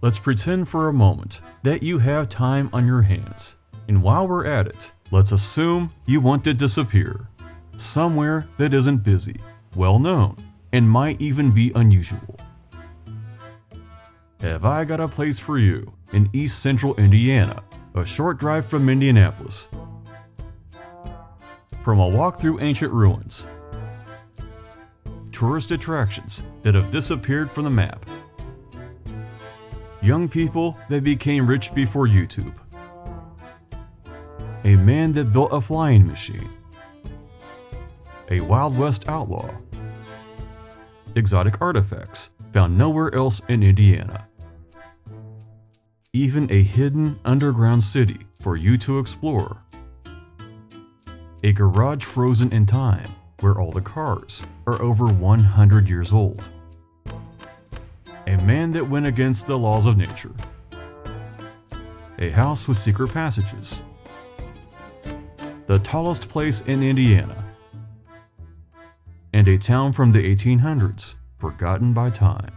Let's pretend for a moment that you have time on your hands, and while we're at it, let's assume you want to disappear somewhere that isn't busy, well known, and might even be unusual. Have I got a place for you in East Central Indiana, a short drive from Indianapolis. From a walk through ancient ruins, tourist attractions that have disappeared from the map, young people that became rich before YouTube, a man that built a flying machine, a Wild West outlaw, exotic artifacts found nowhere else in Indiana, even a hidden underground city for you to explore, a garage frozen in time where all the cars are over 100 years old, a man that went against the laws of nature, a house with secret passages, the tallest place in Indiana, and a town from the 1800s forgotten by time.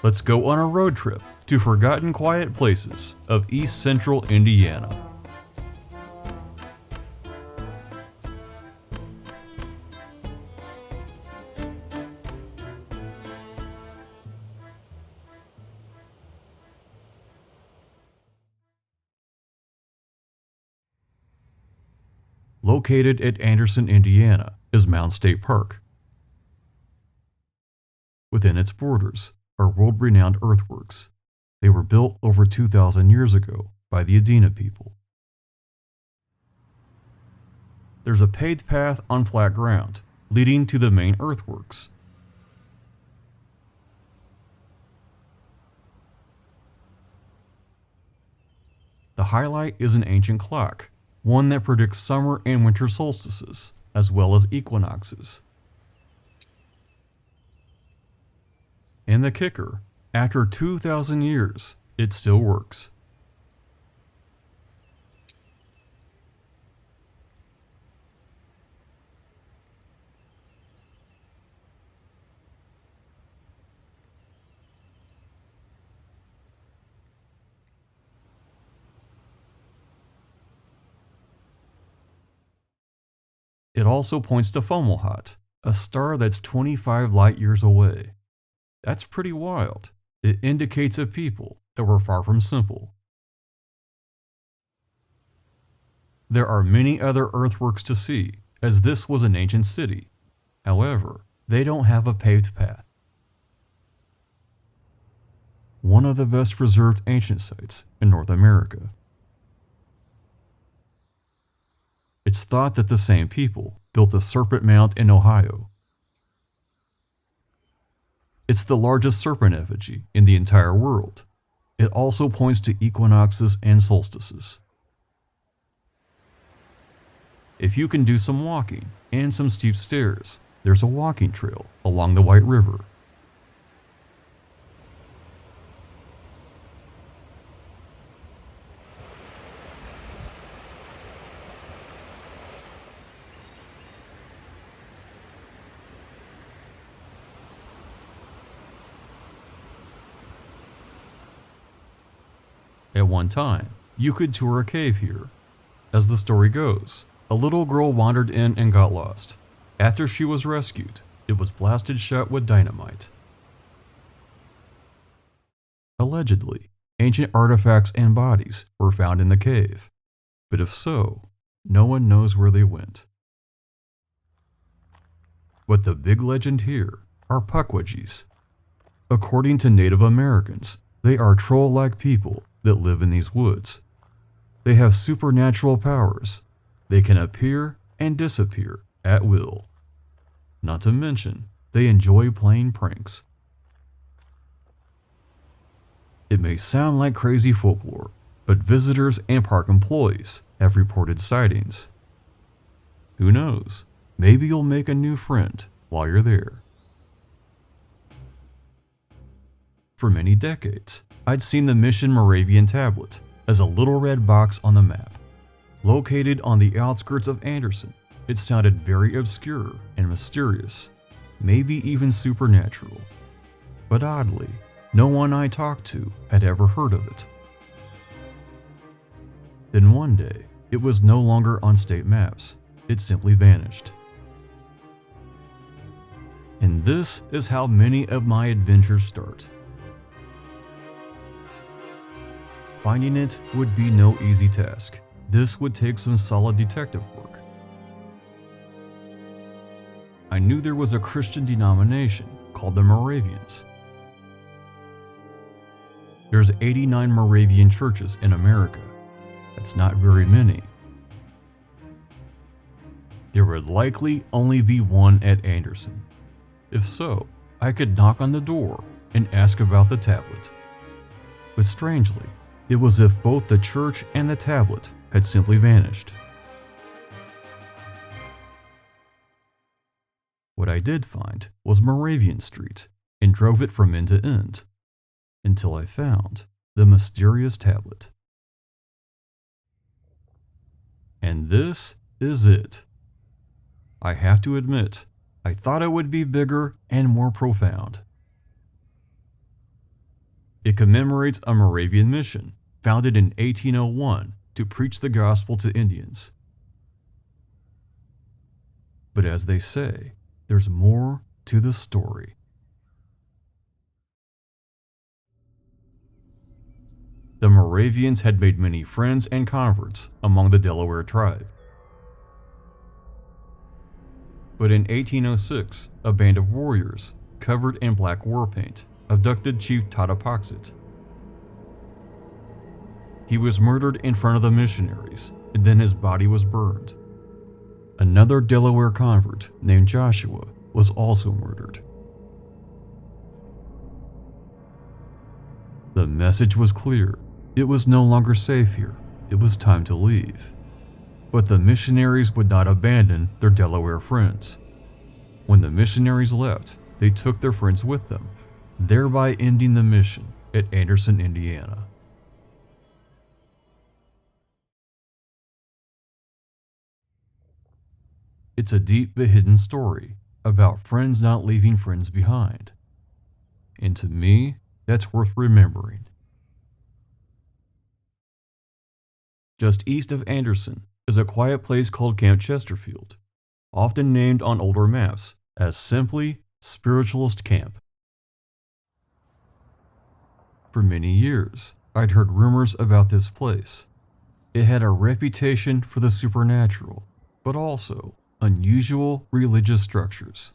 Let's go on a road trip to forgotten quiet places of East Central Indiana. Located at Anderson, Indiana, is Mound State Park. Within its borders are world-renowned earthworks. They were built over 2,000 years ago by the Adena people. There's a paved path on flat ground leading to the main earthworks. The highlight is an ancient clock, one that predicts summer and winter solstices, as well as equinoxes. And the kicker, after 2,000 years, it still works. It also points to Fomalhaut, a star that's 25 light years away. That's pretty wild. It indicates a people that were far from simple. There are many other earthworks to see, as this was an ancient city. However, they don't have a paved path. One of the best preserved ancient sites in North America. It's thought that the same people built the Serpent Mound in Ohio. It's the largest serpent effigy in the entire world. It also points to equinoxes and solstices. If you can do some walking and some steep stairs, there's a walking trail along the White River. At one time, you could tour a cave here. As the story goes, a little girl wandered in and got lost. After she was rescued, it was blasted shut with dynamite. Allegedly, ancient artifacts and bodies were found in the cave, but if so, no one knows where they went. But the big legend here are Pukwudgies. According to Native Americans, they are troll-like people that live in these woods. They have supernatural powers. They can appear and disappear at will. Not to mention, they enjoy playing pranks. It may sound like crazy folklore, but visitors and park employees have reported sightings. Who knows, maybe you'll make a new friend while you're there. For many decades, I'd seen the Mission Moravian tablet as a little red box on the map. Located on the outskirts of Anderson, it sounded very obscure and mysterious, maybe even supernatural. But oddly, No one I talked to had ever heard of it. Then one day, it was no longer on state maps. It simply vanished. And this is how many of my adventures start. Finding it would be no easy task. This would take some solid detective work. I knew there was a Christian denomination called the Moravians. There's 89 Moravian churches in America. That's not very many. There would likely only be one at Anderson. If so, I could knock on the door and ask about the tablet. But strangely, it was as if both the church and the tablet had simply vanished. What I did find was Moravian Street and drove it from end to end until I found the mysterious tablet. And this is it. I have to admit, I thought it would be bigger and more profound. It commemorates a Moravian mission founded in 1801 to preach the gospel to Indians. But as they say, there's more to the story. The Moravians had made many friends and converts among the Delaware tribe. But in 1806, a band of warriors, covered in black war paint, abducted Chief Tatapoxet. He was murdered in front of the missionaries, and then his body was burned. Another Delaware convert named Joshua was also murdered. The message was clear. It was no longer safe here. It was time to leave. But the missionaries would not abandon their Delaware friends. When the missionaries left, they took their friends with them, thereby ending the mission at Anderson, Indiana. It's a deep but hidden story about friends not leaving friends behind. And to me, that's worth remembering. Just east of Anderson is a quiet place called Camp Chesterfield, often named on older maps as simply Spiritualist Camp. For many years, I'd heard rumors about this place. It had a reputation for the supernatural, but also unusual religious structures.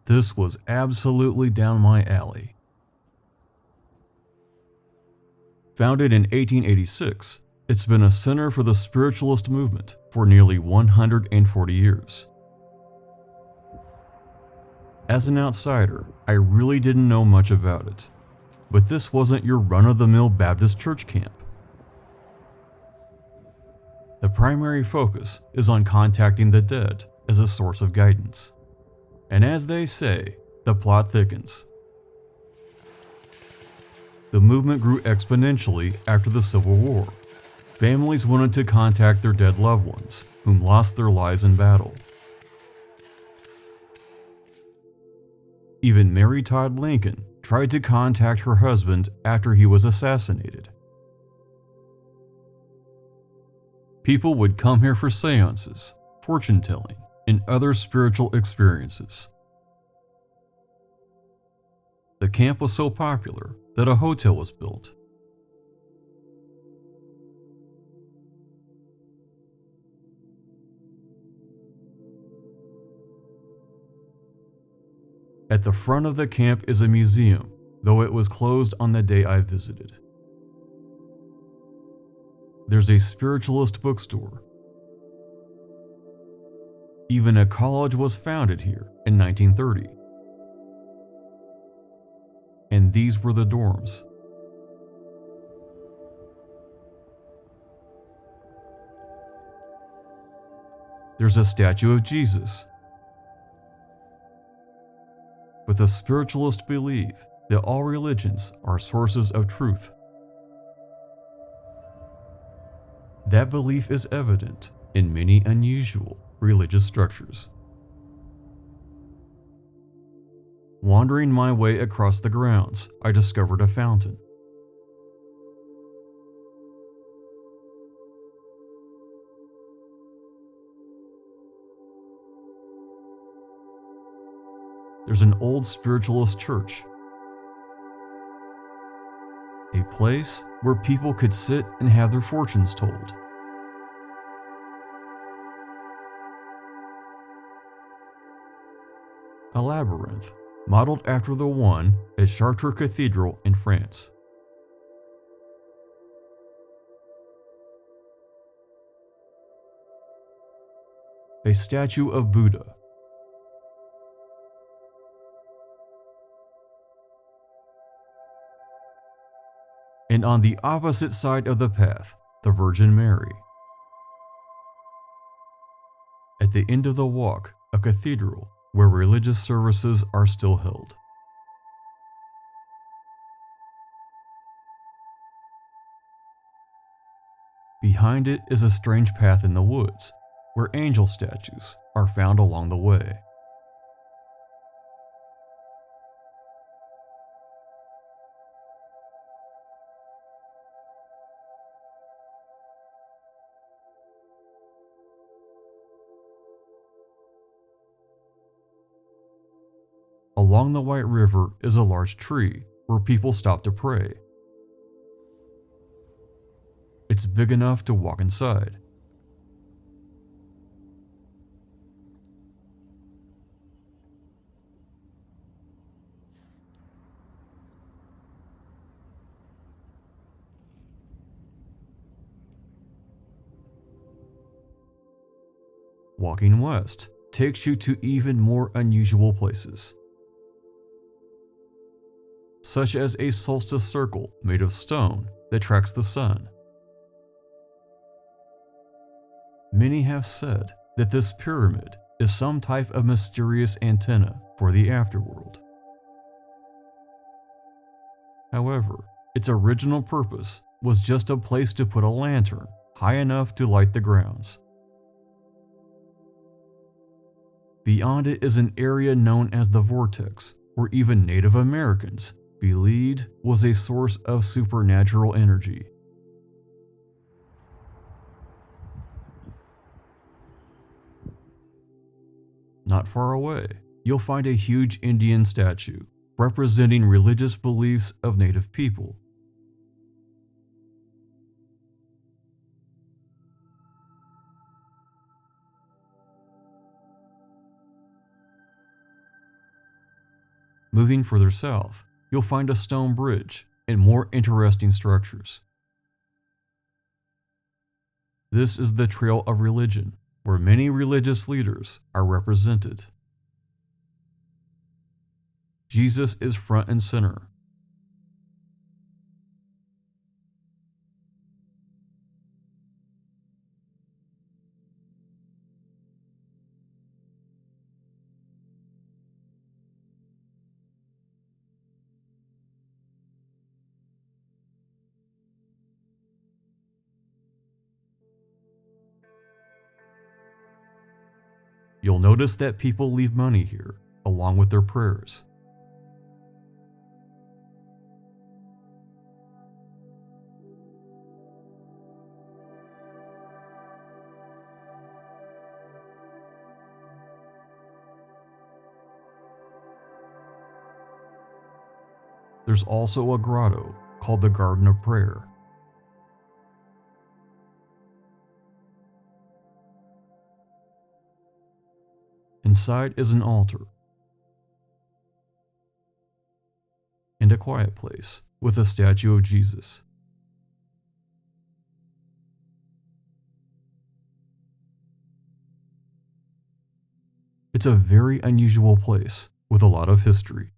This was absolutely down my alley. Founded in 1886, it's been a center for the spiritualist movement for nearly 140 years. As an outsider, I really didn't know much about it, but this wasn't your run-of-the-mill Baptist church camp. The primary focus is on contacting the dead as a source of guidance. And as they say, the plot thickens. The movement grew exponentially after the Civil War. Families wanted to contact their dead loved ones whom lost their lives in battle. Even Mary Todd Lincoln tried to contact her husband after he was assassinated. People would come here for seances, fortune-telling, and other spiritual experiences. The camp was so popular that a hotel was built. At the front of the camp is a museum, though it was closed on the day I visited. There's a spiritualist bookstore. Even a college was founded here in 1930. And these were the dorms. There's a statue of Jesus. But the spiritualists believe that all religions are sources of truth. That belief is evident in many unusual religious structures. Wandering my way across the grounds, I discovered a fountain. There's an old spiritualist church, a place where people could sit and have their fortunes told. A labyrinth, modeled after the one at Chartres Cathedral in France. A statue of Buddha. And on the opposite side of the path, the Virgin Mary. At the end of the walk, a cathedral where religious services are still held. Behind it is a strange path in the woods, where angel statues are found along the way. Along the White River is a large tree where people stop to pray. It's big enough to walk inside. Walking west takes you to even more unusual places, such as a solstice circle made of stone that tracks the sun. Many have said that this pyramid is some type of mysterious antenna for the afterworld. However, its original purpose was just a place to put a lantern high enough to light the grounds. Beyond it is an area known as the Vortex, where even Native Americans believed was a source of supernatural energy. Not far away, you'll find a huge Indian statue representing religious beliefs of Native people. Moving further south, you'll find a stone bridge and more interesting structures. This is the Trail of Religion, where many religious leaders are represented. Jesus is front and center. You'll notice that people leave money here, along with their prayers. There's also a grotto called the Garden of Prayer. Inside is an altar and a quiet place with a statue of Jesus. It's a very unusual place with a lot of history.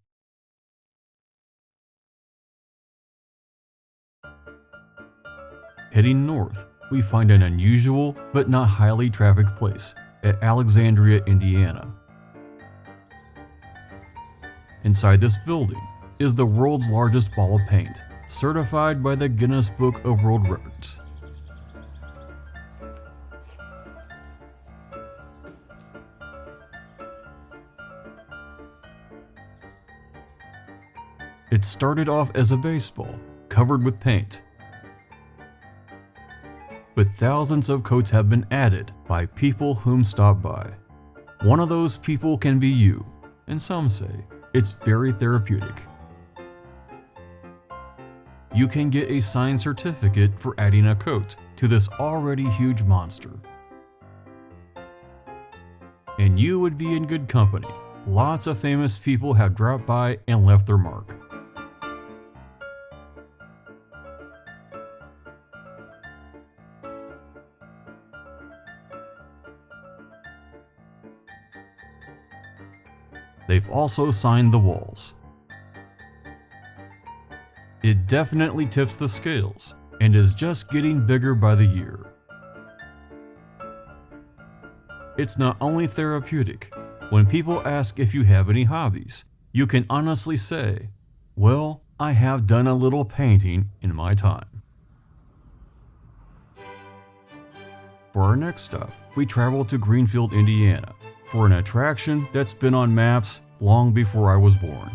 Heading north, we find an unusual but not highly trafficked place at Alexandria, Indiana. Inside this building is the world's largest ball of paint, certified by the Guinness Book of World Records. It started off as a baseball, covered with paint. But thousands of coats have been added by people whom stop by. One of those people can be you, and some say it's very therapeutic. You can get a signed certificate for adding a coat to this already huge monster. And you would be in good company. Lots of famous people have dropped by and left their mark. They've also signed the walls. It definitely tips the scales and is just getting bigger by the year. It's not only therapeutic. When people ask if you have any hobbies, you can honestly say, "Well, I have done a little painting in my time." For our next stop, we travel to Greenfield, Indiana, for an attraction that's been on maps long before I was born.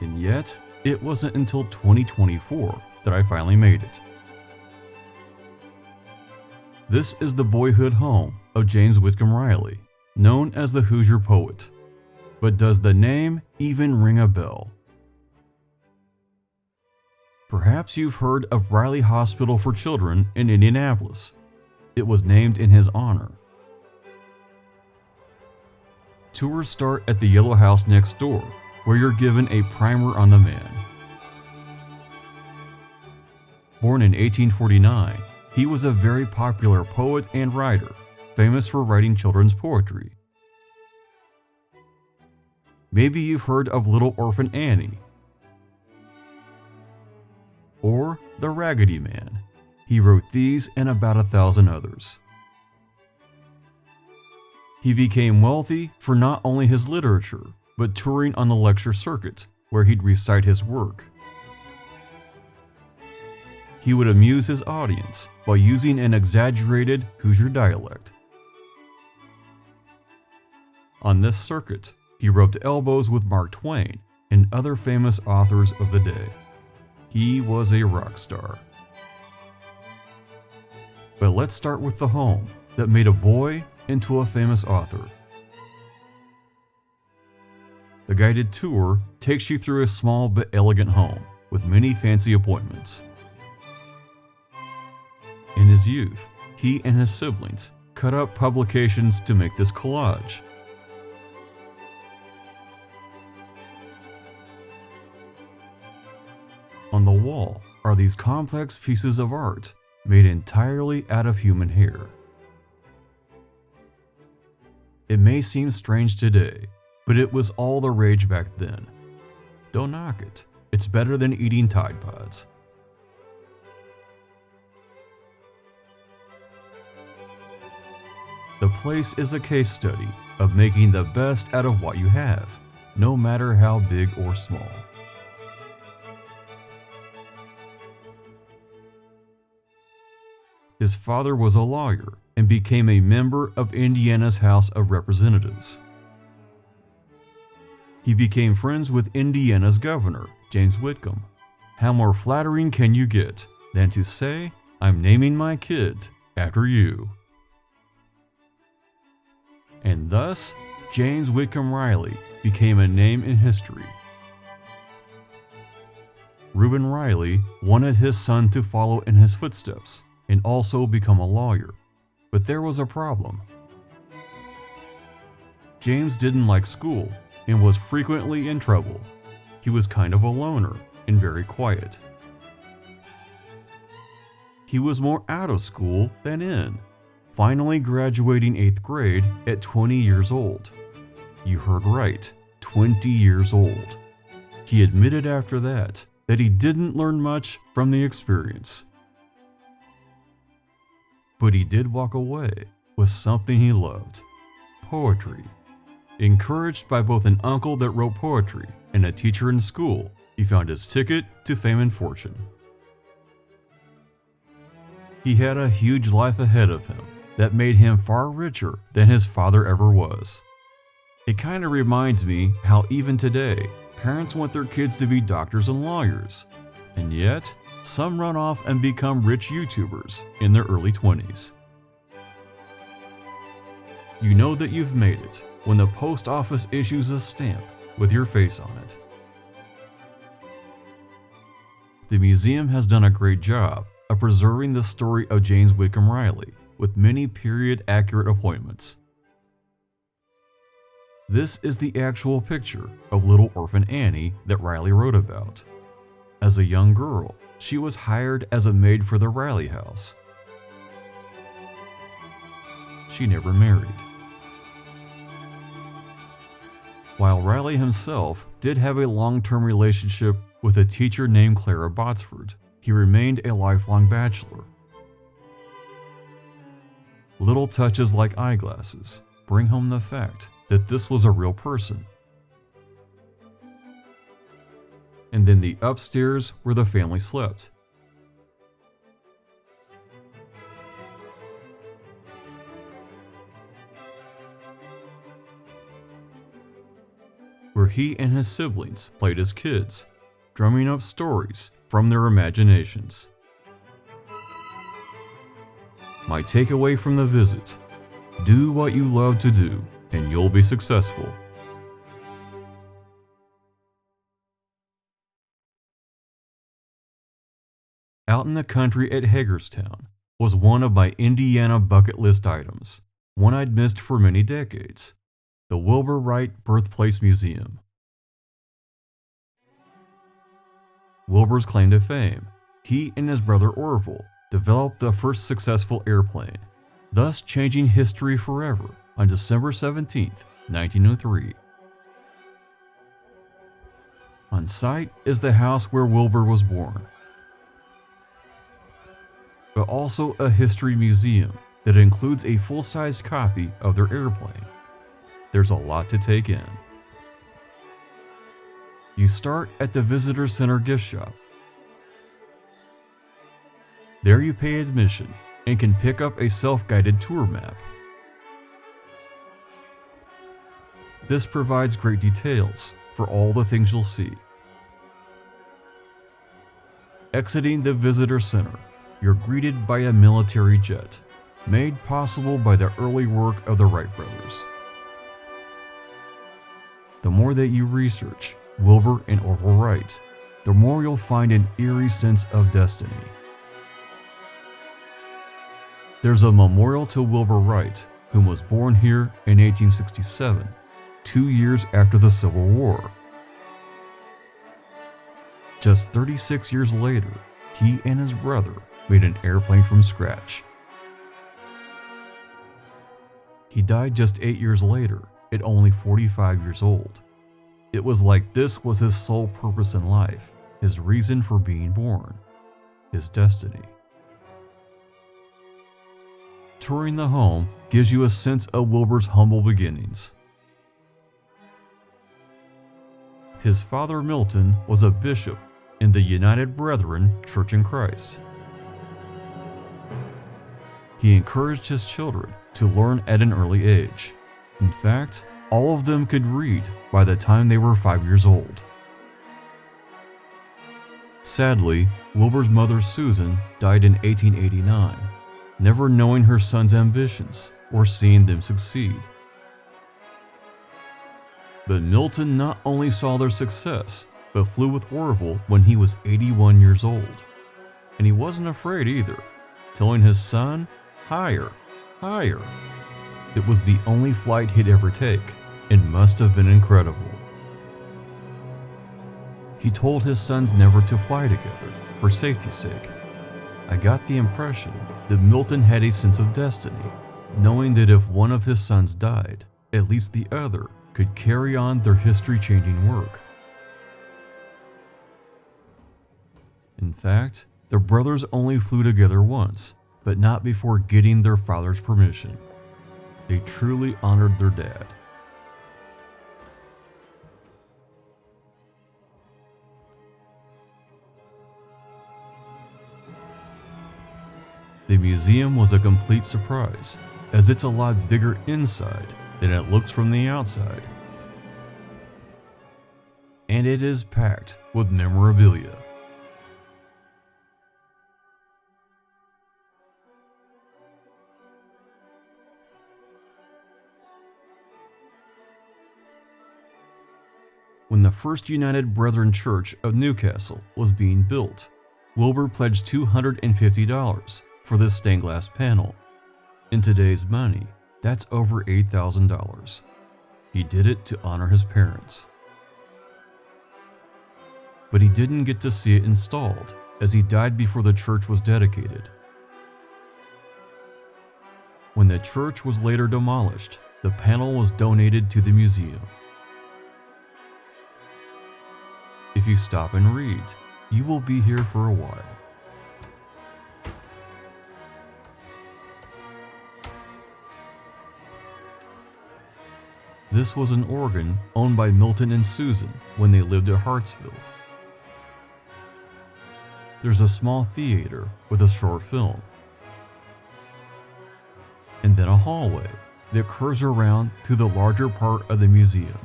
And yet, it wasn't until 2024 that I finally made it. This is the boyhood home of James Whitcomb Riley, known as the Hoosier Poet. But does the name even ring a bell? Perhaps you've heard of Riley Hospital for Children in Indianapolis. It was named in his honor. Tours start at the Yellow House next door, where you're given a primer on the man. Born in 1849, he was a very popular poet and writer, famous for writing children's poetry. Maybe you've heard of Little Orphan Annie or The Raggedy Man. He wrote these and about 1,000 others. He became wealthy for not only his literature, but touring on the lecture circuit, where he'd recite his work. He would amuse his audience by using an exaggerated Hoosier dialect. On this circuit, he rubbed elbows with Mark Twain and other famous authors of the day. He was a rock star. But let's start with the home that made a boy into a famous author. The guided tour takes you through a small but elegant home with many fancy appointments. In his youth, he and his siblings cut up publications to make this collage. On the wall are these complex pieces of art made entirely out of human hair. It may seem strange today, but it was all the rage back then. Don't knock it. It's better than eating Tide Pods. The place is a case study of making the best out of what you have, no matter how big or small. His father was a lawyer and became a member of Indiana's House of Representatives. He became friends with Indiana's governor, James Whitcomb. How more flattering can you get than to say, "I'm naming my kid after you"? And thus, James Whitcomb Riley became a name in history. Reuben Riley wanted his son to follow in his footsteps and also become a lawyer, but there was a problem. James didn't like school and was frequently in trouble. He was kind of a loner and very quiet. He was more out of school than in, finally graduating 8th grade at 20 years old. You heard right, 20 years old. He admitted after that he didn't learn much from the experience. But he did walk away with something he loved: poetry. Encouraged by both an uncle that wrote poetry and a teacher in school, he found his ticket to fame and fortune. He had a huge life ahead of him that made him far richer than his father ever was. It kind of reminds me how even today, Parents want their kids to be doctors and lawyers, and yet some run off and become rich YouTubers in their early 20s. You know that you've made it when the post office issues a stamp with your face on it. The museum has done a great job of preserving the story of James Whitcomb Riley with many period-accurate appointments. This is the actual picture of little orphan Annie that Riley wrote about. As a young girl, she was hired as a maid for the Riley house. She never married. While Riley himself did have a long-term relationship with a teacher named Clara Botsford, he remained a lifelong bachelor. Little touches like eyeglasses bring home the fact that this was a real person. And then the upstairs where the family slept. Where he and his siblings played as kids, drumming up stories from their imaginations. My takeaway from the visit: do what you love to do and you'll be successful. Out in the country at Hagerstown was one of my Indiana bucket list items, one I'd missed for many decades: the Wilbur Wright Birthplace Museum. Wilbur's claim to fame: he and his brother Orville developed the first successful airplane, thus changing history forever on December 17, 1903. On site is the house where Wilbur was born, but also a history museum that includes a full-sized copy of their airplane. There's a lot to take in. You start at the Visitor Center gift shop. There you pay admission and can pick up a self-guided tour map. This provides great details for all the things you'll see. Exiting the Visitor Center, you're greeted by a military jet, made possible by the early work of the Wright brothers. The more that you research Wilbur and Orville Wright, the more you'll find an eerie sense of destiny. There's a memorial to Wilbur Wright, whom was born here in 1867, 2 years after the Civil War. Just 36 years later, he and his brother made an airplane from scratch. He died just 8 years later, at only 45 years old. It was like this was his sole purpose in life, his reason for being born, his destiny. Touring the home gives you a sense of Wilbur's humble beginnings. His father Milton was a bishop in the United Brethren Church in Christ. He encouraged his children to learn at an early age. In fact, all of them could read by the time they were 5 years old. Sadly, Wilbur's mother Susan died in 1889, never knowing her son's ambitions or seeing them succeed. But Milton not only saw their success, but flew with Orville when he was 81 years old. And he wasn't afraid either, telling his son, "Higher, higher." It was the only flight he'd ever take, and must have been incredible. He told his sons never to fly together, for safety's sake. I got the impression that Milton had a sense of destiny, knowing that if one of his sons died, at least the other could carry on their history-changing work. In fact, the brothers only flew together once, but not before getting their father's permission. They truly honored their dad. The museum was a complete surprise, as it's a lot bigger inside than it looks from the outside. and it is packed with memorabilia. When the First United Brethren Church of Newcastle was being built, Wilbur pledged $250 for this stained glass panel. In today's money, that's over $8,000. He did it to honor his parents. But he didn't get to see it installed, as he died before the church was dedicated. When the church was later demolished, the panel was donated to the museum. If you stop and read, you will be here for a while. This was an organ owned by Milton and Susan when they lived at Hartsville. There's a small theater with a short film, and then a hallway that curves around to the larger part of the museum.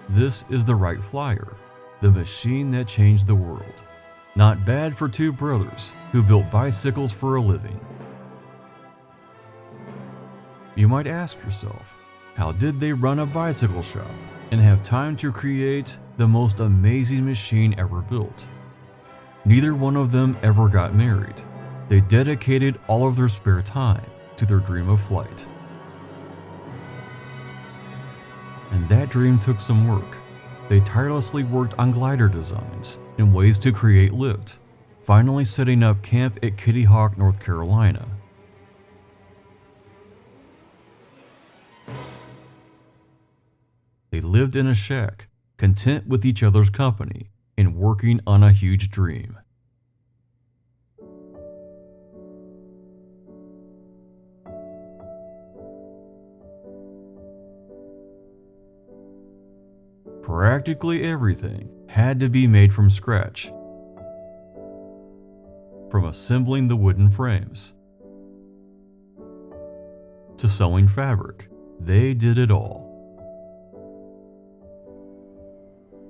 This is the Wright Flyer, the machine that changed the world. Not bad for two brothers who built bicycles for a living. You might ask yourself, how did they run a bicycle shop and have time to create the most amazing machine ever built? Neither one of them ever got married. They dedicated all of their spare time to their dream of flight. And that dream took some work. They tirelessly worked on glider designs and ways to create lift, finally setting up camp at Kitty Hawk, North Carolina. They lived in a shack, content with each other's company and working on a huge dream. Practically everything had to be made from scratch. From assembling the wooden frames to sewing fabric, they did it all.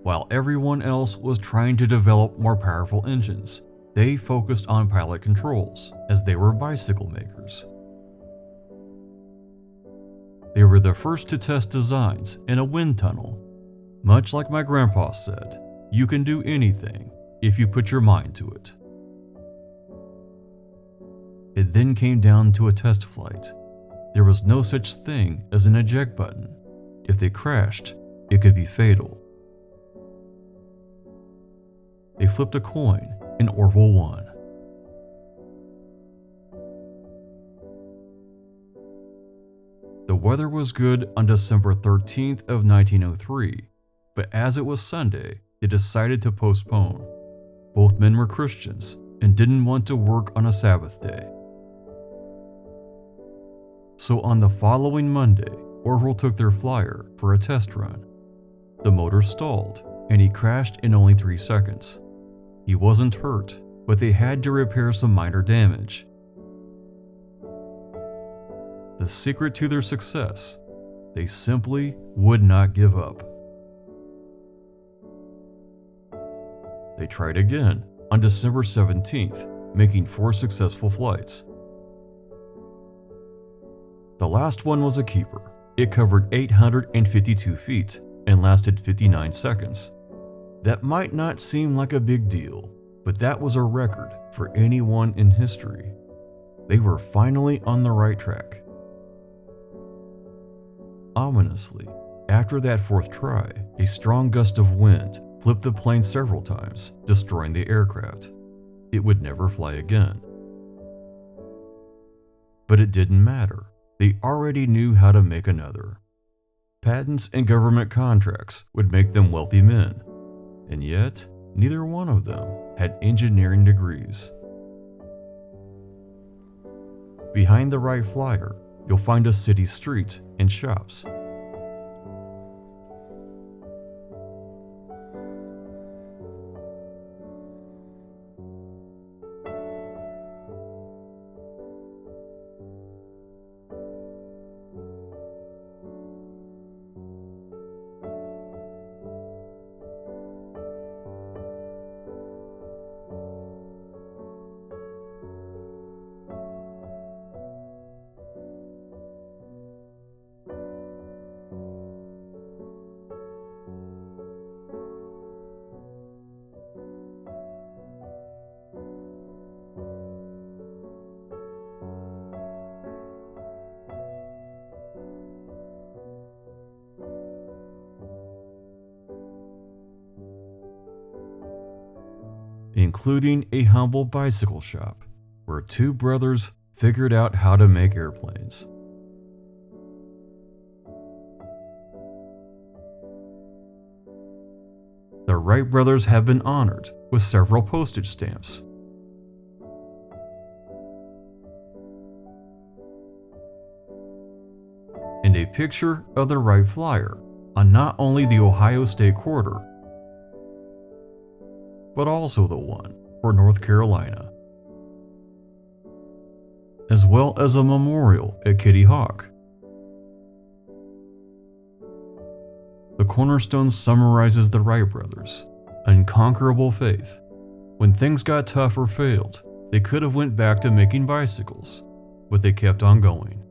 While everyone else was trying to develop more powerful engines, they focused on pilot controls as they were bicycle makers. They were the first to test designs in a wind tunnel. Much like my grandpa said, you can do anything if you put your mind to it. It then came down to a test flight. There was no such thing as an eject button. If they crashed, it could be fatal. They flipped a coin and Orville won. The weather was good on December 13th of 1903. But as it was Sunday, they decided to postpone. Both men were Christians and didn't want to work on a Sabbath day. So on the following Monday, Orville took their flyer for a test run. The motor stalled and he crashed in only 3 seconds. He wasn't hurt, but they had to repair some minor damage. The secret to their success, they simply would not give up. They tried again on December 17th, making 4 successful flights. The last one was a keeper. It covered 852 feet and lasted 59 seconds. That might not seem like a big deal, but that was a record for anyone in history. They were finally on the right track. Ominously, after that 4th try, a strong gust of wind flipped the plane several times, destroying the aircraft. It would never fly again. But it didn't matter. They already knew how to make another. Patents and government contracts would make them wealthy men. And yet, neither one of them had engineering degrees. Behind the Wright Flyer, you'll find a city street and shops. including a humble bicycle shop where two brothers figured out how to make airplanes. The Wright brothers have been honored with several postage stamps. And a picture of the Wright Flyer on not only the Ohio State Quarter, but also the one for North Carolina, as well as a memorial at Kitty Hawk. The cornerstone summarizes the Wright brothers' unconquerable faith. When things got tough or failed, they could have went back to making bicycles, but they kept on going.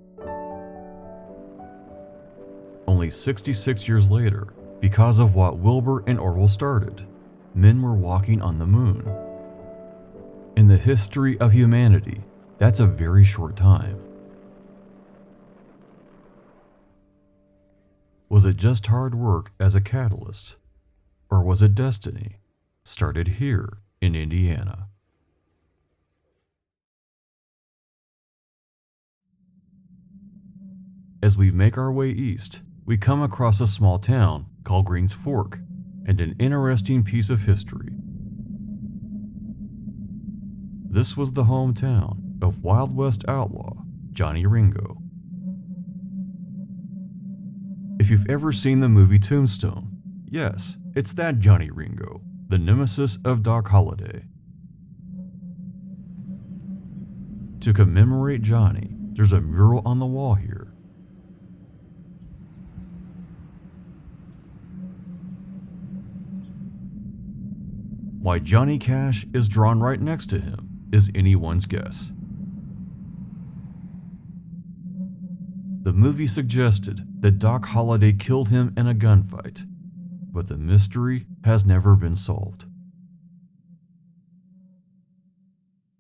Only 66 years later, because of what Wilbur and Orville started, men were walking on the moon. In the history of humanity, that's a very short time. Was it just hard work as a catalyst? Or was it destiny, started here in Indiana? As we make our way east, we come across a small town called Greens Fork and an interesting piece of history. This was the hometown of Wild West outlaw Johnny Ringo. If you've ever seen the movie Tombstone, yes, it's that Johnny Ringo, the nemesis of Doc Holliday. To commemorate Johnny, there's a mural on the wall here. Why Johnny Cash is drawn right next to him is anyone's guess. The movie suggested that Doc Holliday killed him in a gunfight, but the mystery has never been solved.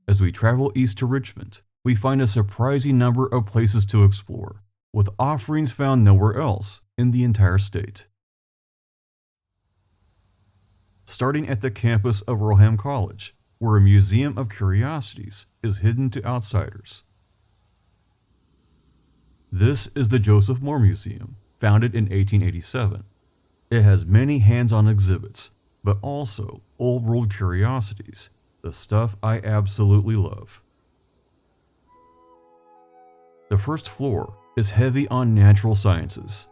As we travel east to Richmond, we find a surprising number of places to explore, with offerings found nowhere else in the entire state. Starting at the campus of Wham College, where a museum of curiosities is hidden to outsiders. This is the Joseph Moore Museum, founded in 1887. It has many hands-on exhibits, but also old-world curiosities, the stuff I absolutely love. The first floor is heavy on natural sciences.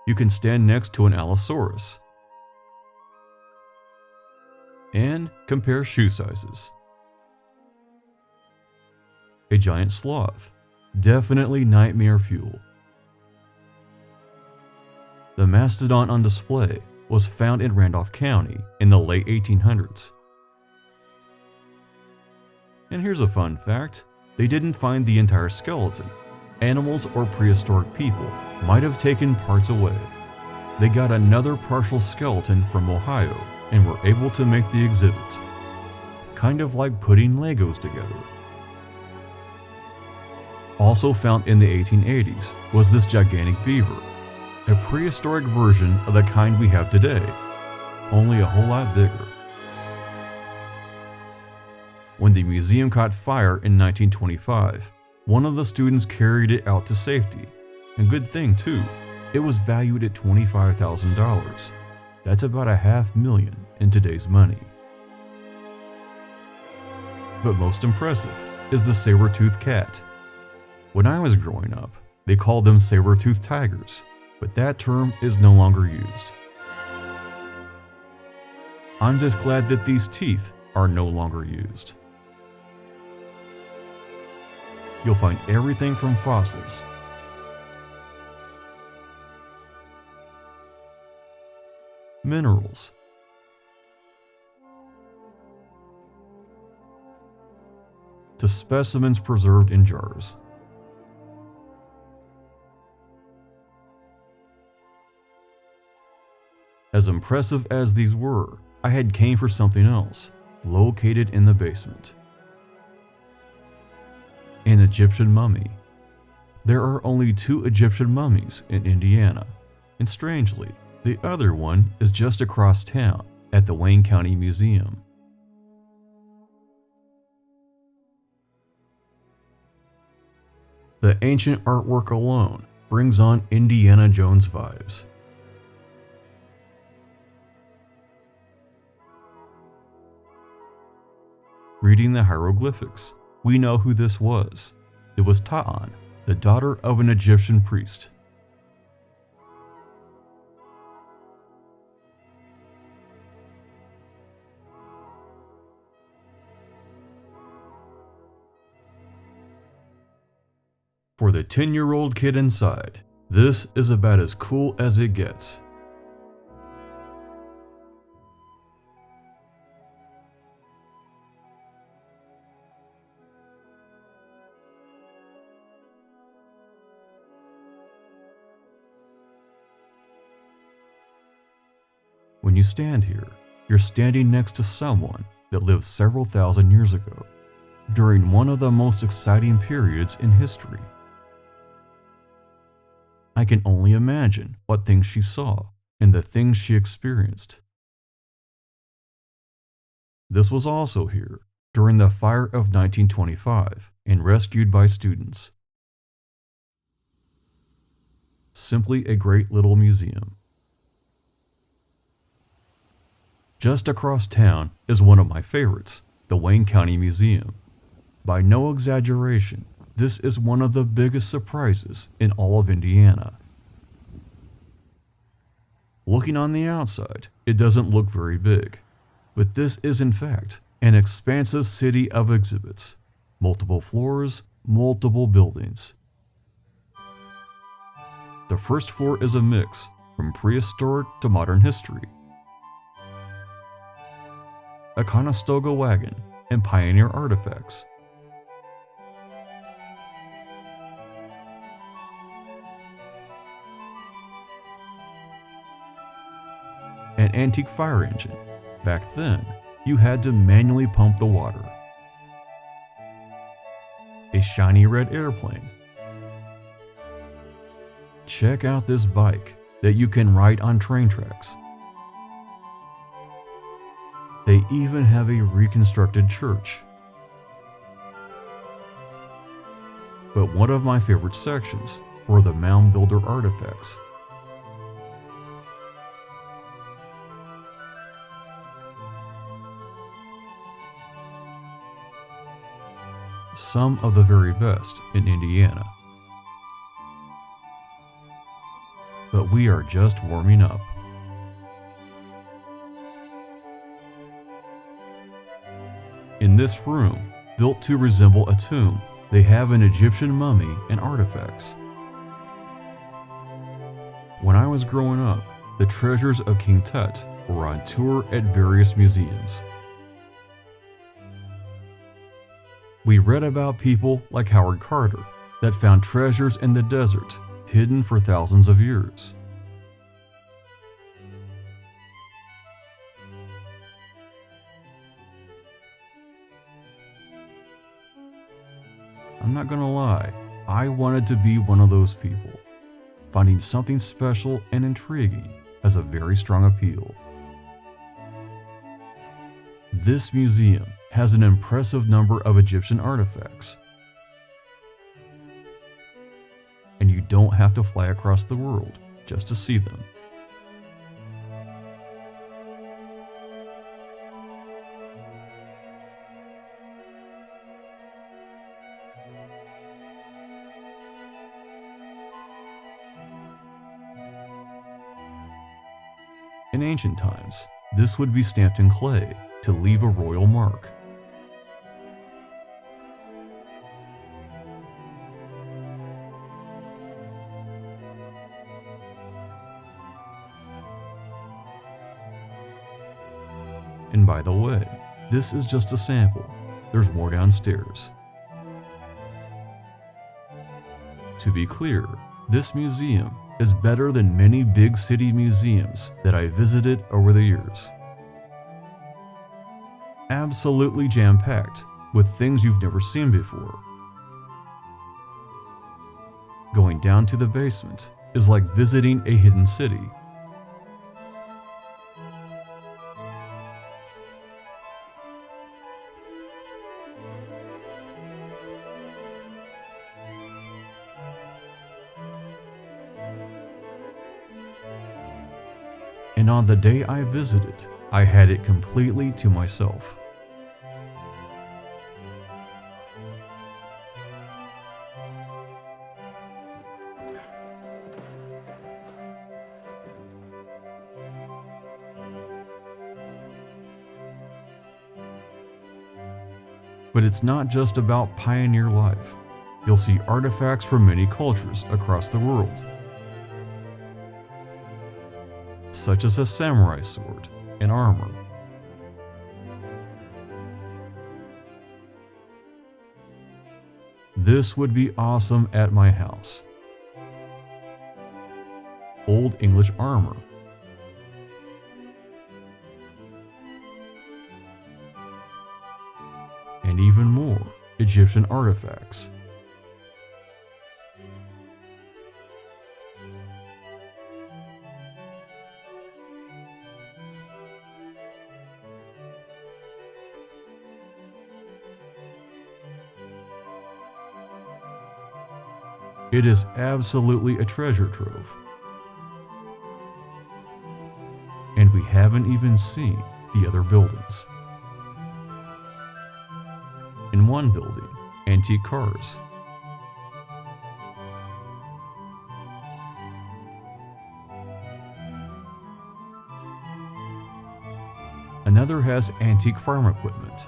You can stand next to an Allosaurus and compare shoe sizes. A giant sloth, definitely nightmare fuel. The mastodon on display was found in Randolph County in the late 1800s. And here's a fun fact, they didn't find the entire skeleton. Animals or prehistoric people might have taken parts away. They got another partial skeleton from Ohio and were able to make the exhibit. Kind of like putting Legos together. Also found in the 1880s was this gigantic beaver, a prehistoric version of the kind we have today, only a whole lot bigger. When the museum caught fire in 1925, one of the students carried it out to safety, and good thing too, it was valued at $25,000. That's about $500,000 in today's money. But most impressive is the saber-toothed cat. When I was growing up, they called them saber-toothed tigers, but that term is no longer used. I'm just glad that these teeth are no longer used. You'll find everything from fossils, minerals, to specimens preserved in jars. As impressive as these were, I had came for something else, located in the basement. An Egyptian mummy. There are only 2 Egyptian mummies in Indiana, and strangely, the other one is just across town at the Wayne County Museum. The ancient artwork alone brings on Indiana Jones vibes. Reading the hieroglyphics, we know who this was. It was Ta'an, the daughter of an Egyptian priest. For the 10-year-old kid inside, this is about as cool as it gets. When you stand here, you're standing next to someone that lived several thousand years ago, during one of the most exciting periods in history. I can only imagine what things she saw and the things she experienced. This was also here during the fire of 1925 and rescued by students. Simply a great little museum. Just across town is one of my favorites, the Wayne County Museum. By no exaggeration, this is one of the biggest surprises in all of Indiana. Looking on the outside, it doesn't look very big, but this is in fact an expansive city of exhibits, multiple floors, multiple buildings. The first floor is a mix from prehistoric to modern history. A Conestoga wagon and pioneer artifacts. An antique fire engine. Back then, you had to manually pump the water. A shiny red airplane. Check out this bike that you can ride on train tracks. They even have a reconstructed church. But one of my favorite sections were the mound builder artifacts. Some of the very best in Indiana. But we are just warming up. In this room, built to resemble a tomb, they have an Egyptian mummy and artifacts. When I was growing up, the treasures of King Tut were on tour at various museums. We read about people like Howard Carter that found treasures in the desert, hidden for thousands of years. I'm not gonna lie, I wanted to be one of those people. Finding something special and intriguing has a very strong appeal. This museum has an impressive number of Egyptian artifacts. And you don't have to fly across the world just to see them. In ancient times, this would be stamped in clay to leave a royal mark. And by the way, this is just a sample. There's more downstairs. To be clear, this museum is better than many big city museums that I visited over the years. absolutely jam-packed with things you've never seen before. Going down to the basement is like visiting a hidden city. And on the day I visited, I had it completely to myself. But it's not just about pioneer life. You'll see artifacts from many cultures across the world, such as a samurai sword and armor. This would be awesome at my house. Old English armor. And even more Egyptian artifacts. It is absolutely a treasure trove. And we haven't even seen the other buildings. In one building, antique cars. Another has antique farm equipment.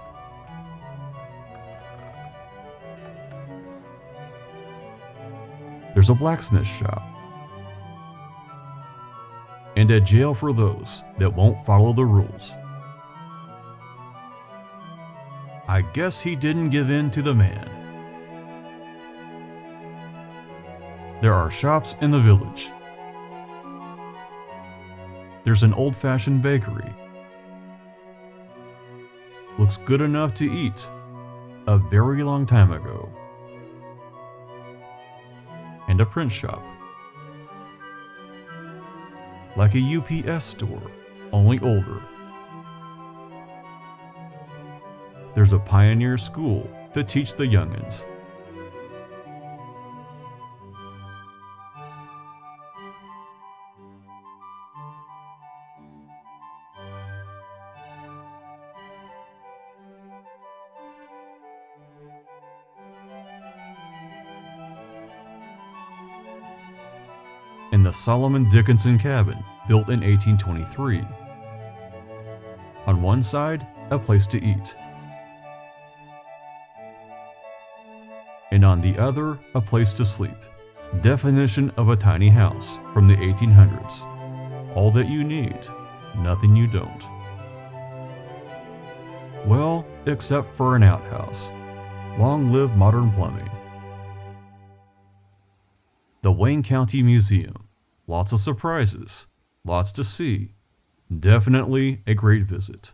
There's a blacksmith shop. And a jail for those that won't follow the rules. I guess he didn't give in to the man. There are shops in the village. There's an old-fashioned bakery. Looks good enough to eat a very long time ago. And a print shop. Like a UPS store, only older. There's a pioneer school to teach the youngins. And the Solomon Dickinson cabin, built in 1823. On one side, a place to eat. And on the other, a place to sleep. Definition of a tiny house from the 1800s. All that you need, nothing you don't. Well, except for an outhouse. Long live modern plumbing. The Wayne County Museum. Lots of surprises, lots to see. Definitely a great visit.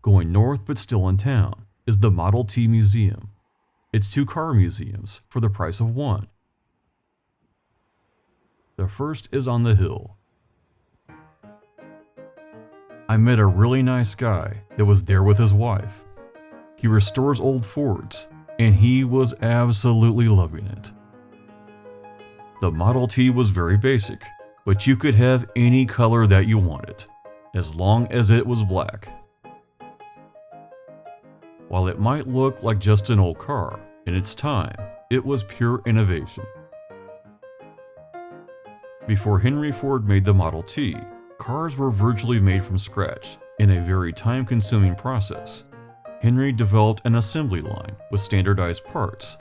Going north but still in town is the Model T Museum. It's 2 car museums for the price of one. The first is on the hill. I met a really nice guy that was there with his wife. He restores old Fords, and he was absolutely loving it. The Model T was very basic, but you could have any color that you wanted, as long as it was black. While it might look like just an old car, in its time, it was pure innovation. Before Henry Ford made the Model T, cars were virtually made from scratch in a very time-consuming process. Henry developed an assembly line with standardized parts.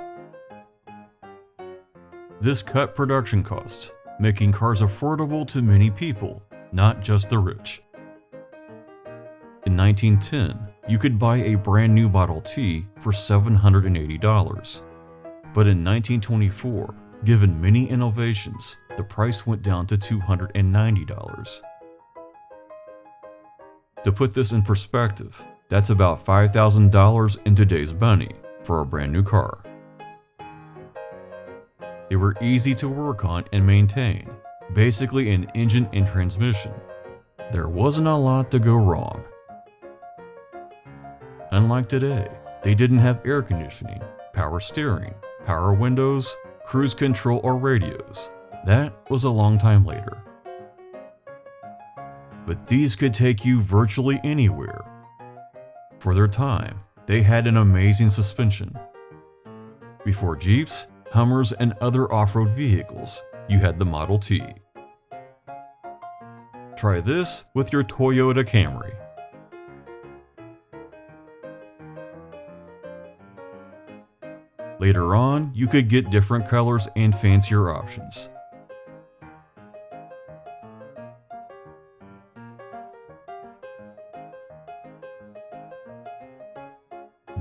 This cut production costs, making cars affordable to many people, not just the rich. In 1910, you could buy a brand new Model T for $780. But in 1924, given many innovations, the price went down to $290. To put this in perspective, that's about $5,000 in today's money for a brand new car. They were easy to work on and maintain, basically an engine and transmission. There wasn't a lot to go wrong. Unlike today, they didn't have air conditioning, power steering, power windows, cruise control, or radios. That was a long time later. But these could take you virtually anywhere. For their time, they had an amazing suspension. Before Jeeps, Hummers, and other off-road vehicles, you had the Model T. Try this with your Toyota Camry. Later on, you could get different colors and fancier options.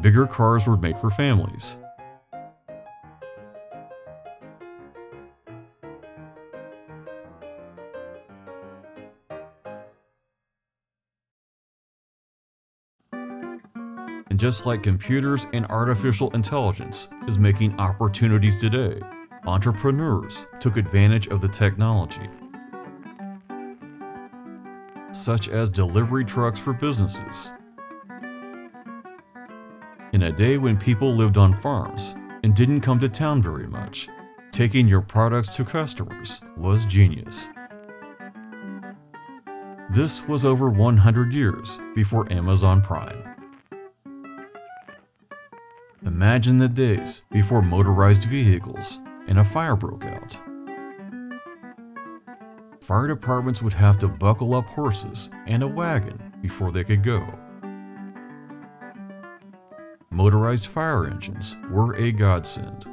Bigger cars were made for families. And just like computers and artificial intelligence is making opportunities today, entrepreneurs took advantage of the technology, such as delivery trucks for businesses. In a day when people lived on farms and didn't come to town very much, taking your products to customers was genius. This was over 100 years before Amazon Prime. Imagine the days before motorized vehicles and a fire broke out. Fire departments would have to buckle up horses and a wagon before they could go. Motorized fire engines were a godsend.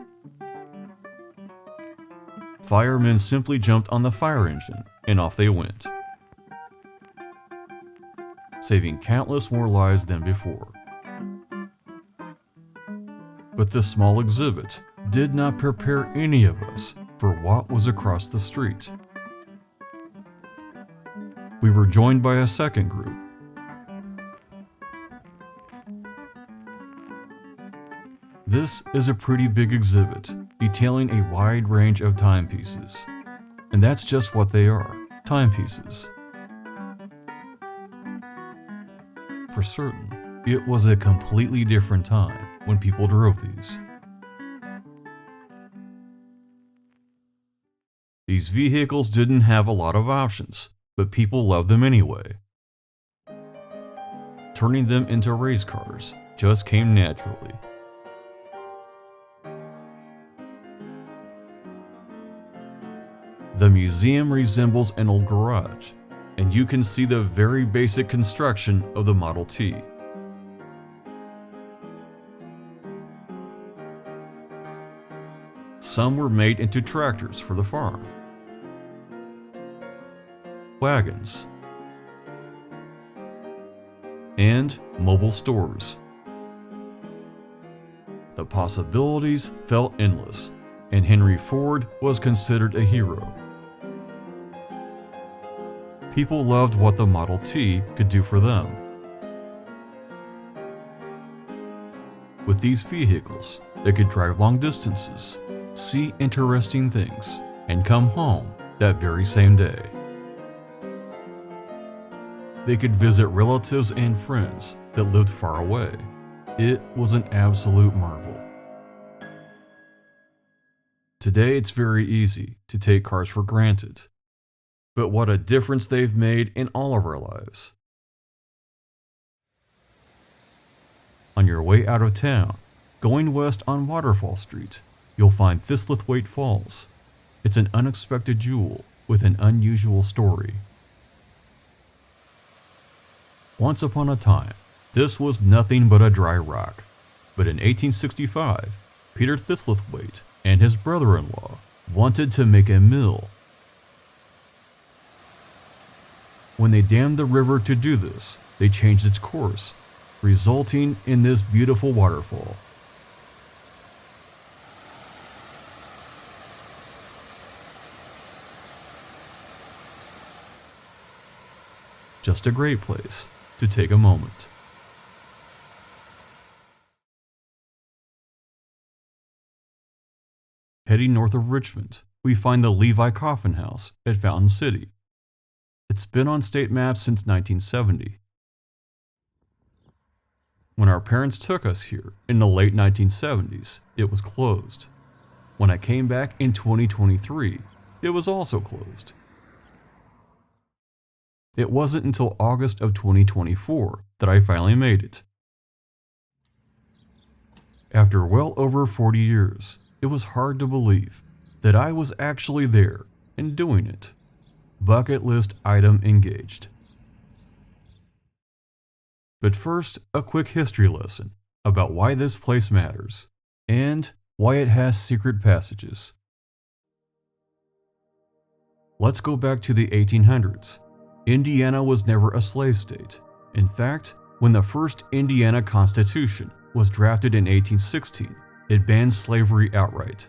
Firemen simply jumped on the fire engine and off they went, saving countless more lives than before. But this small exhibit did not prepare any of us for what was across the street. We were joined by a second group. This is a pretty big exhibit detailing a wide range of timepieces. And that's just what they are, timepieces. For certain, it was a completely different time when people drove these. These vehicles didn't have a lot of options, but people loved them anyway. Turning them into race cars just came naturally. The museum resembles an old garage, and you can see the very basic construction of the Model T. Some were made into tractors for the farm, wagons, and mobile stores. The possibilities felt endless, and Henry Ford was considered a hero. People loved what the Model T could do for them. With these vehicles, they could drive long distances, see interesting things, and come home that very same day. They could visit relatives and friends that lived far away. It was an absolute marvel. Today it's very easy to take cars for granted, but what a difference they've made in all of our lives. On your way out of town, going west on Waterfall Street, you'll find Thisth Falls. It's an unexpected jewel with an unusual story. Once upon a time, this was nothing but a dry rock, but in 1865, Peter Thistlethwaite and his brother-in-law wanted to make a mill. When they dammed the river to do this, they changed its course, resulting in this beautiful waterfall. Just a great place, to take a moment. Heading north of Richmond, we find the Levi Coffin House at Fountain City. It's been on state maps since 1970. When our parents took us here in the late 1970s, it was closed. When I came back in 2023, it was also closed. It wasn't until August of 2024 that I finally made it. After well over 40 years, it was hard to believe that I was actually there and doing it. Bucket list item engaged. But first, a quick history lesson about why this place matters and why it has secret passages. Let's go back to the 1800s. Indiana was never a slave state. In fact, when the first Indiana Constitution was drafted in 1816, it banned slavery outright.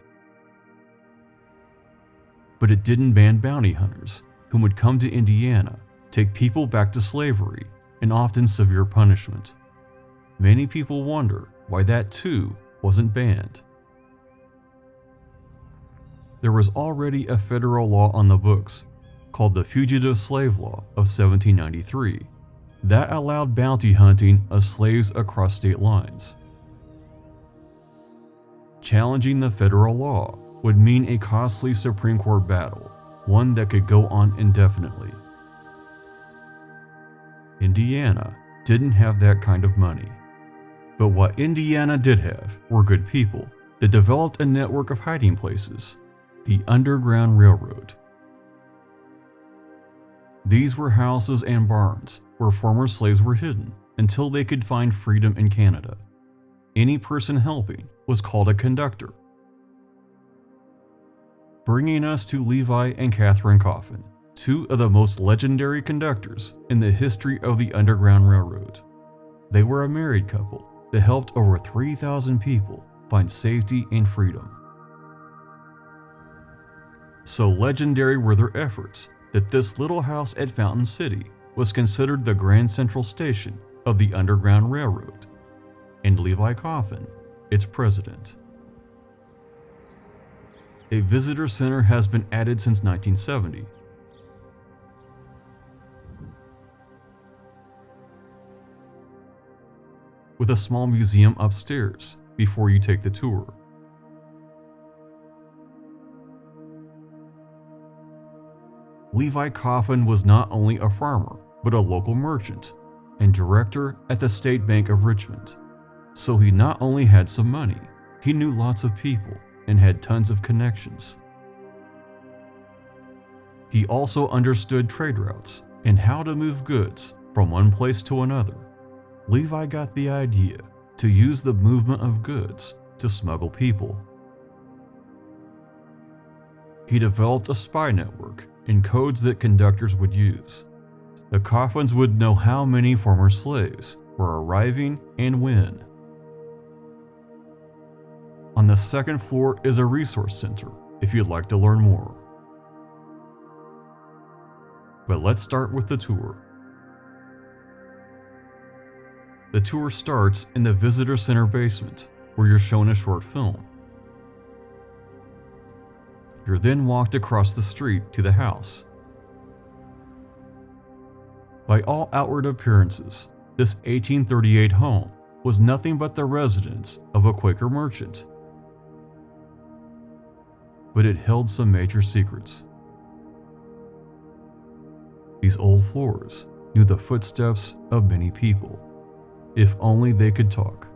But it didn't ban bounty hunters, who would come to Indiana, take people back to slavery, and often severe punishment. Many people wonder why that too wasn't banned. There was already a federal law on the books called the Fugitive Slave Law of 1793 that allowed bounty hunting of slaves across state lines. Challenging the federal law would mean a costly Supreme Court battle, one that could go on indefinitely. Indiana didn't have that kind of money. But what Indiana did have were good people that developed a network of hiding places, the Underground Railroad. These were houses and barns where former slaves were hidden until they could find freedom in Canada. Any person helping was called a conductor. Bringing us to Levi and Catherine Coffin, two of the most legendary conductors in the history of the Underground Railroad. They were a married couple that helped over 3,000 people find safety and freedom. So legendary were their efforts that this little house at Fountain City was considered the Grand Central Station of the Underground Railroad, and Levi Coffin, its president. A visitor center has been added since 1970. With a small museum upstairs before you take the tour. Levi Coffin was not only a farmer, but a local merchant and director at the State Bank of Richmond. So he not only had some money, he knew lots of people and had tons of connections. He also understood trade routes and how to move goods from one place to another. Levi got the idea to use the movement of goods to smuggle people. He developed a spy network and codes that conductors would use. The Coffins would know how many former slaves were arriving and when. On the second floor is a resource center if you'd like to learn more. But let's start with the tour. The tour starts in the visitor center basement, where you're shown a short film. You're then walked across the street to the house. By all outward appearances, this 1838 home was nothing but the residence of a Quaker merchant. But it held some major secrets. These old floors knew the footsteps of many people, if only they could talk.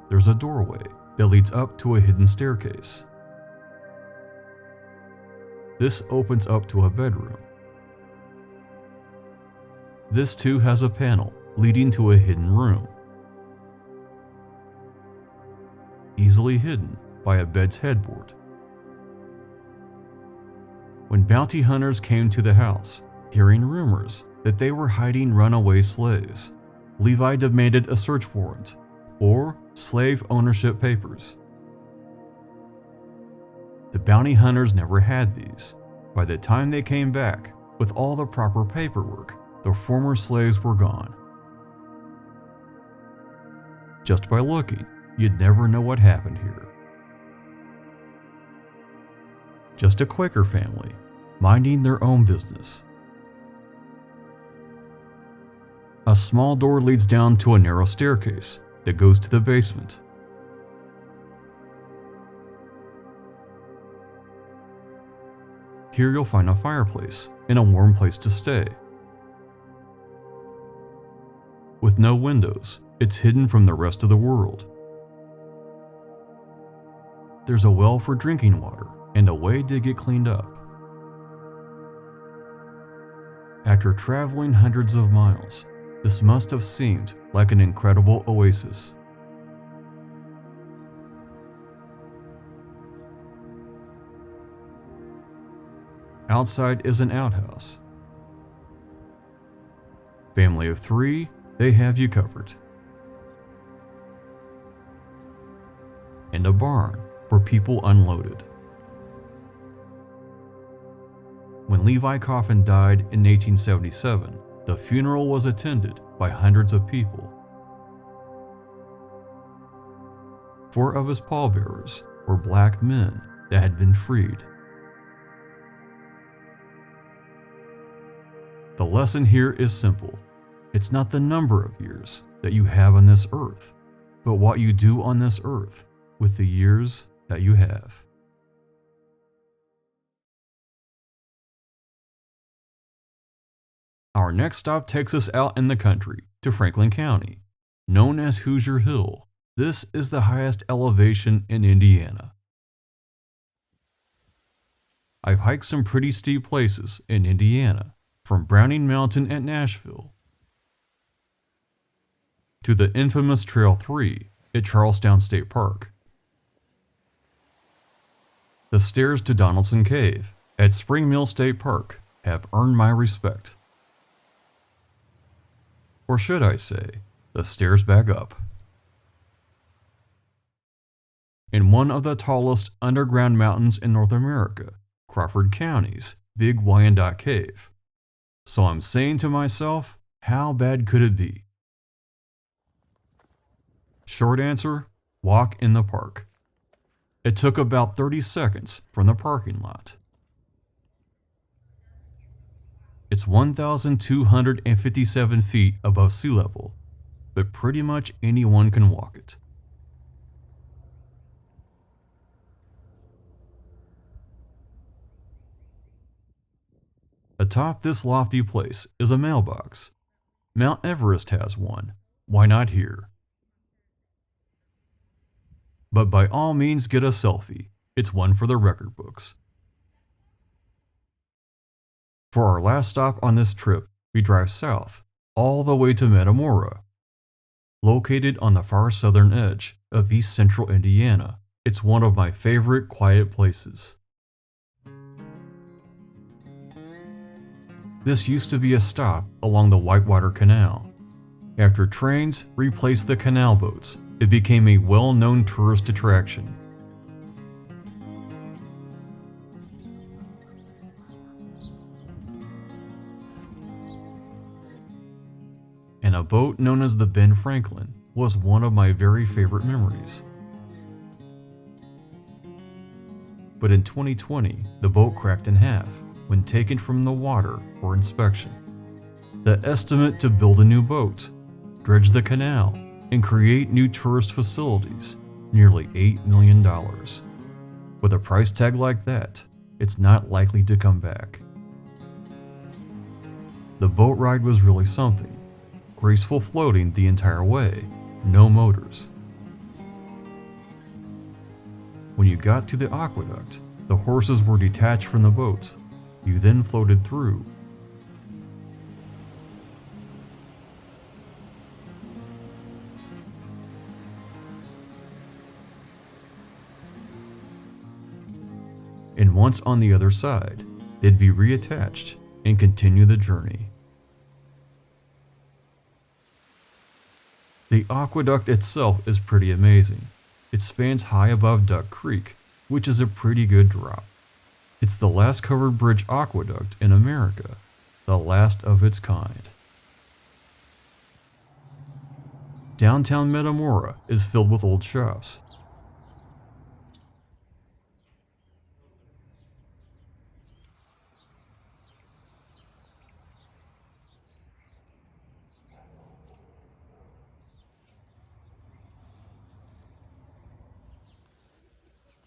There's a doorway that leads up to a hidden staircase. This opens up to a bedroom. This too has a panel leading to a hidden room, easily hidden by a bed's headboard. When bounty hunters came to the house, hearing rumors that they were hiding runaway slaves, Levi demanded a search warrant or slave ownership papers. The bounty hunters never had these. By the time they came back with all the proper paperwork, the former slaves were gone. Just by looking, you'd never know what happened here. Just a Quaker family, minding their own business. A small door leads down to a narrow staircase that goes to the basement. Here you'll find a fireplace and a warm place to stay. With no windows, it's hidden from the rest of the world. There's a well for drinking water and a way to get cleaned up. After traveling hundreds of miles, this must have seemed like an incredible oasis. Outside is an outhouse. Family of 3, they have you covered. And a barn where people unloaded. When Levi Coffin died in 1877, the funeral was attended by hundreds of people. 4 of his pallbearers were black men that had been freed. The lesson here is simple. It's not the number of years that you have on this earth, but what you do on this earth with the years that you have. Our next stop takes us out in the country to Franklin County, known as Hoer Hill. This is the highest elevation in Indiana. I've hiked some pretty steep places in Indiana, from Browning Mountain at Nashville to the infamous Trail 3 at Charlestown State Park, the stairs to Donaldson Cave at Spring Mill State Park have earned my respect. Or should I say, the stairs back up. In one of the tallest underground mountains in North America, Crawford County's Big Wyandotte Cave. So I'm saying to myself, how bad could it be? Short answer, walk in the park. It took about 30 seconds from the parking lot. It's 1,257 feet above sea level, but pretty much anyone can walk it. Atop this lofty place is a mailbox. Mount Everest has one. Why not here? But by all means get a selfie. It's one for the record books. For our last stop on this trip, we drive south, all the way to Metamora. Located on the far southern edge of east central Indiana, it's one of my favorite quiet places. This used to be a stop along the Whitewater Canal. After trains replaced the canal boats, it became a well-known tourist attraction. And a boat known as the Ben Franklin was one of my very favorite memories. But in 2020, the boat cracked in half when taken from the water for inspection. The estimate to build a new boat, dredge the canal, and create new tourist facilities, nearly $8 million. With a price tag like that, it's not likely to come back. The boat ride was really something. Graceful floating the entire way, no motors. When you got to the aqueduct, the horses were detached from the boat. You then floated through. And once on the other side, they'd be reattached and continue the journey. The aqueduct itself is pretty amazing. It spans high above Duck Creek, which is a pretty good drop. It's the last covered bridge aqueduct in America, the last of its kind. Downtown Metamora is filled with old shops.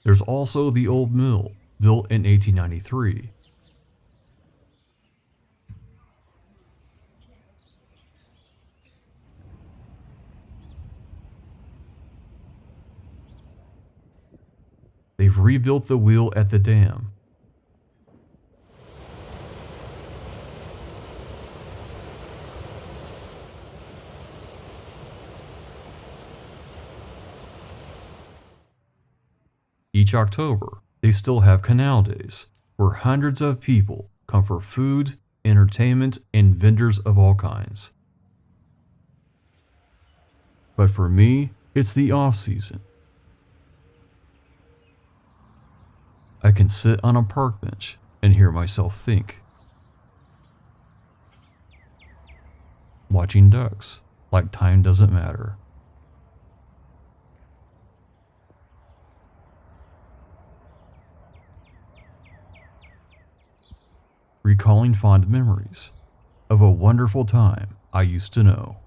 There's also the old mill, built in 1893. They've rebuilt the wheel at the dam. Each October, they still have canal days, where hundreds of people come for food, entertainment, and vendors of all kinds. But for me, it's the off-season. I can sit on a park bench and hear myself think. Watching ducks like time doesn't matter. Recalling fond memories of a wonderful time I used to know.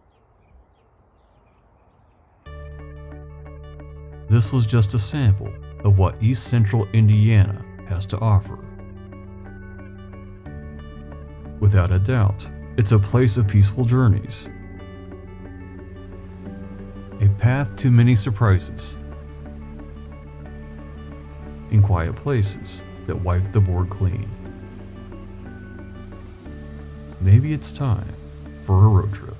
This was just a sample of what East Central Indiana has to offer. Without a doubt, it's a place of peaceful journeys, a path to many surprises, in quiet places that wipe the board clean. Maybe it's time for a road trip.